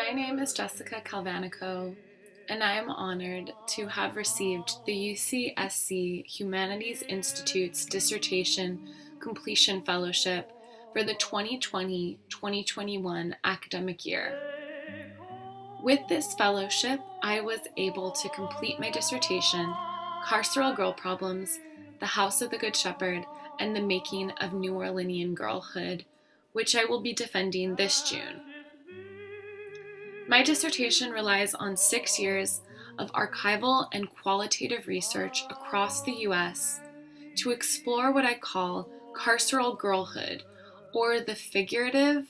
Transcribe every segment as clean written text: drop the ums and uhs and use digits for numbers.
My name is Jessica Calvanico, and I am honored to have received the UCSC Humanities Institute's Dissertation Completion Fellowship for the 2020-2021 academic year. With this fellowship, I was able to complete my dissertation, Carceral Girl Problems, The House of the Good Shepherd, and the Making of New Orleanian Girlhood, which I will be defending this June. My dissertation relies on 6 years of archival and qualitative research across the U.S. to explore what I call carceral girlhood, or the figurative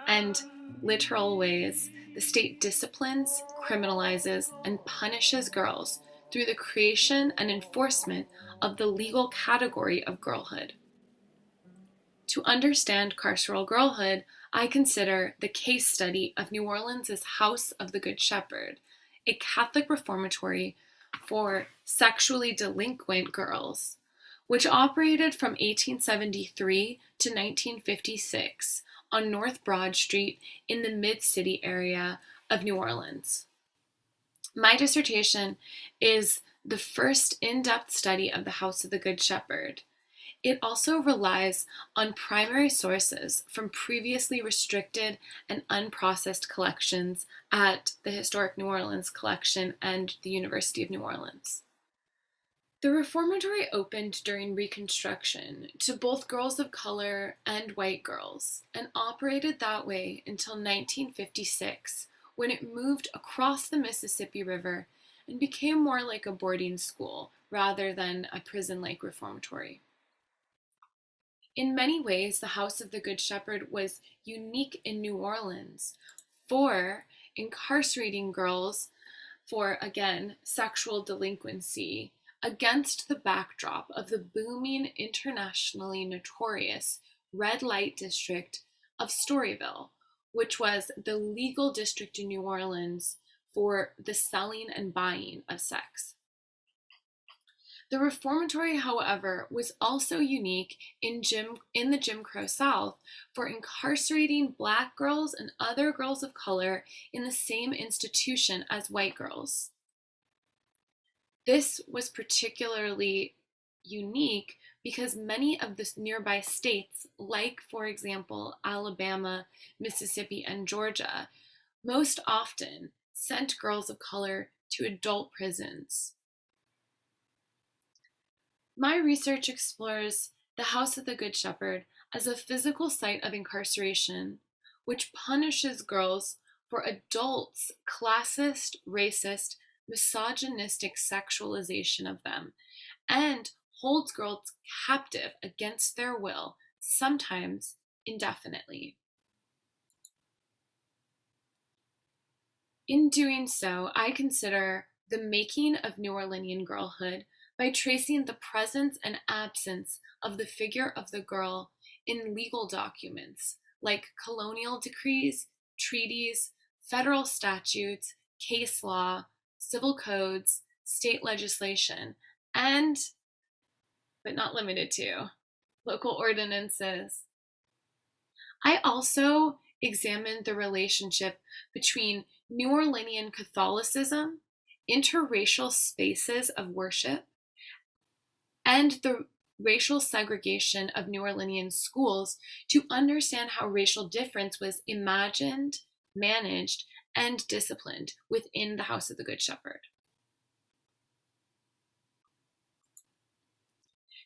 and literal ways the state disciplines, criminalizes, and punishes girls through the creation and enforcement of the legal category of girlhood. To understand carceral girlhood, I consider the case study of New Orleans' House of the Good Shepherd, a Catholic reformatory for sexually delinquent girls, which operated from 1873 to 1956 on North Broad Street in the Mid-City area of New Orleans. My dissertation is the first in-depth study of the House of the Good Shepherd. It also relies on primary sources from previously restricted and unprocessed collections at the Historic New Orleans Collection and the University of New Orleans. The reformatory opened during Reconstruction to both girls of color and white girls, and operated that way until 1956, when it moved across the Mississippi River and became more like a boarding school rather than a prison-like reformatory. In many ways, the House of the Good Shepherd was unique in New Orleans for incarcerating girls for, again, sexual delinquency against the backdrop of the booming, internationally notorious red light district of Storyville, which was the legal district in New Orleans for the selling and buying of sex. The reformatory, however, was also unique in the Jim Crow South for incarcerating Black girls and other girls of color in the same institution as white girls. This was particularly unique because many of the nearby states, like, for example, Alabama, Mississippi, and Georgia, most often sent girls of color to adult prisons. My research explores the House of the Good Shepherd as a physical site of incarceration, which punishes girls for adults' classist, racist, misogynistic sexualization of them, and holds girls captive against their will, sometimes indefinitely. In doing so, I consider the making of New Orleanian girlhood by tracing the presence and absence of the figure of the girl in legal documents like colonial decrees, treaties, federal statutes, case law, civil codes, state legislation, and, but not limited to, local ordinances. I also examined the relationship between New Orleanian Catholicism, interracial spaces of worship, and the racial segregation of New Orleanian schools to understand how racial difference was imagined, managed, and disciplined within the House of the Good Shepherd.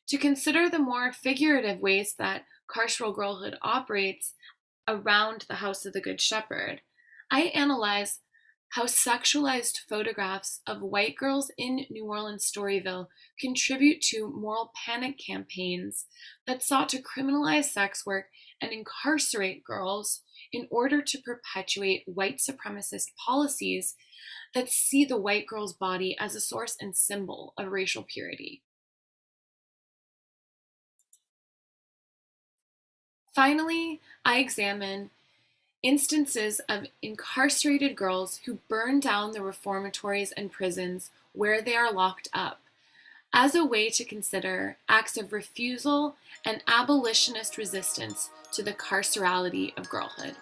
To consider the more figurative ways that carceral girlhood operates around the House of the Good Shepherd, I analyze how sexualized photographs of white girls in New Orleans Storyville contribute to moral panic campaigns that sought to criminalize sex work and incarcerate girls in order to perpetuate white supremacist policies that see the white girl's body as a source and symbol of racial purity. Finally, I examine instances of incarcerated girls who burn down the reformatories and prisons where they are locked up, as a way to consider acts of refusal and abolitionist resistance to the carcerality of girlhood.